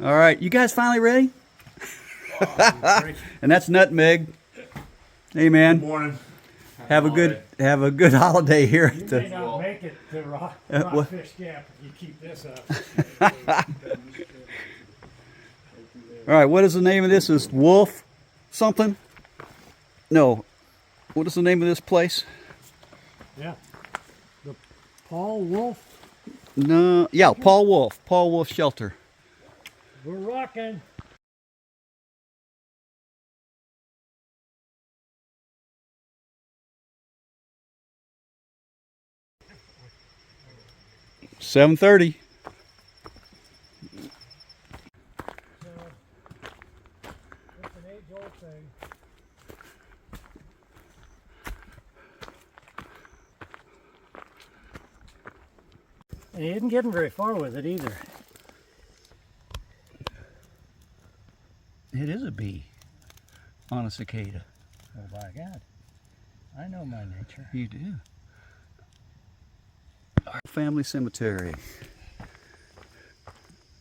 All right, you guys finally ready? And that's Nutmeg. Hey, man. Good morning. Have a good holiday here. You may not make it to Rockfish Gap if you keep this up. All right, what is the name of this? Is Wolf something? No. What is the name of this place? Yeah. The Paul Wolfe. No. Yeah, Paul Wolfe. Paul Wolfe Shelter. We're rocking. $7:30. It's an age-old thing. And he isn't getting very far with it either. It is a bee on a cicada. Oh my God. I know my nature. You do. Our family cemetery.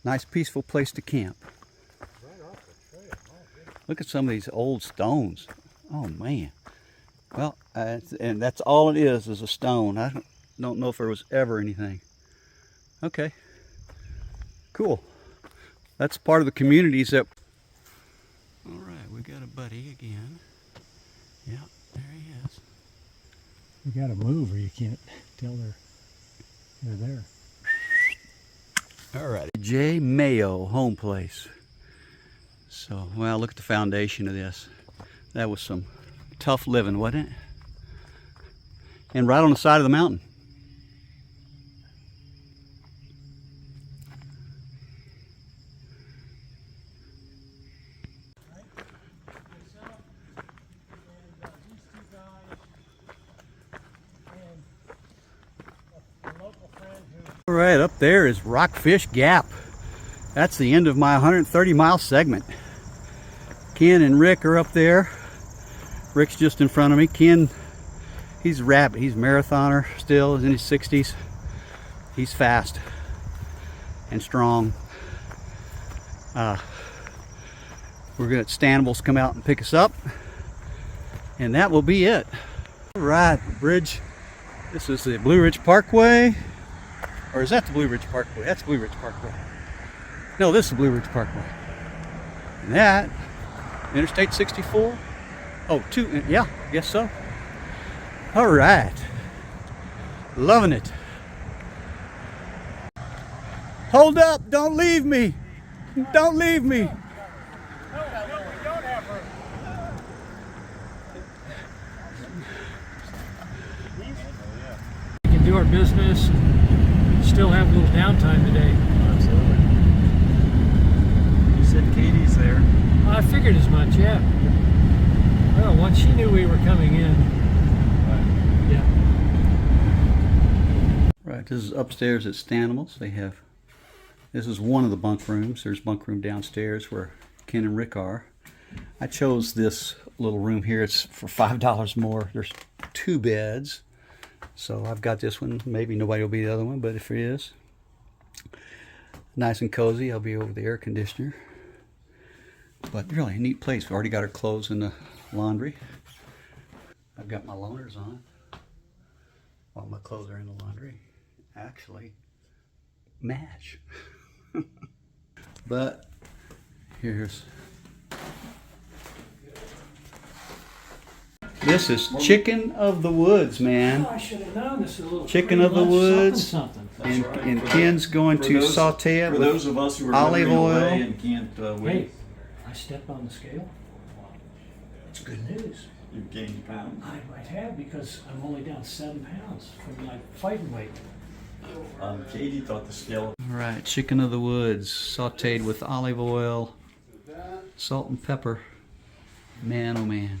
Nice peaceful place to camp. Right off the trail. Oh, goodness. Look at some of these old stones. Oh man. Well, and that's all it is a stone. I don't know if there was ever anything. Okay. Cool. That's part of the communities that... All right, we got a buddy again. Yeah, there he is. You gotta move or you can't tell they're there. All right, J. Mayo home place. So, well, look at the foundation of this. That was some tough living, wasn't it? And right on the side of the mountain. All right, up there is Rockfish Gap. That's the end of my 130-mile segment. Ken and Rick are up there. Rick's just in front of me. Ken, he's rapid. He's a marathoner still. He's in his 60s. He's fast and strong. We're going to let Stanimals come out and pick us up. And that will be it. All right, bridge. This is the Blue Ridge Parkway. Or is that the Blue Ridge Parkway? That's Blue Ridge Parkway. No, this is the Blue Ridge Parkway. And that, Interstate 64. Oh, yeah, I guess so. All right. Loving it. Hold up, don't leave me. Don't leave me. No, we don't have room. We can do our business and still have a little downtime today. Absolutely. You said Katie's there. I figured as much, yeah. Well, once she knew we were coming in. Yeah. Right, this is upstairs at Stanimals. This is one of the bunk rooms. There's bunk room downstairs where Ken and Rick are. I chose this little room here. It's for $5 more. There's 2 beds. So I've got this one. Maybe nobody will be the other one, but if it is, nice and cozy. I'll be over the air conditioner. But really a neat place. We've already got our clothes in the laundry. I've got my loaners on. All my clothes are in the laundry. Actually, match. But here's... This is chicken of the woods, man. Oh, I should have known this is a little Chicken of the woods. Something. And Ken's going to saute it For with those of us who are olive living oil. away and can't wait. Hey, I stepped on the scale. It's good news. You've gained pounds. I might have because I'm only down 7 pounds from my fighting weight. Katie thought the scale. All right, chicken of the woods, sauteed with olive oil, salt and pepper. Man, oh man.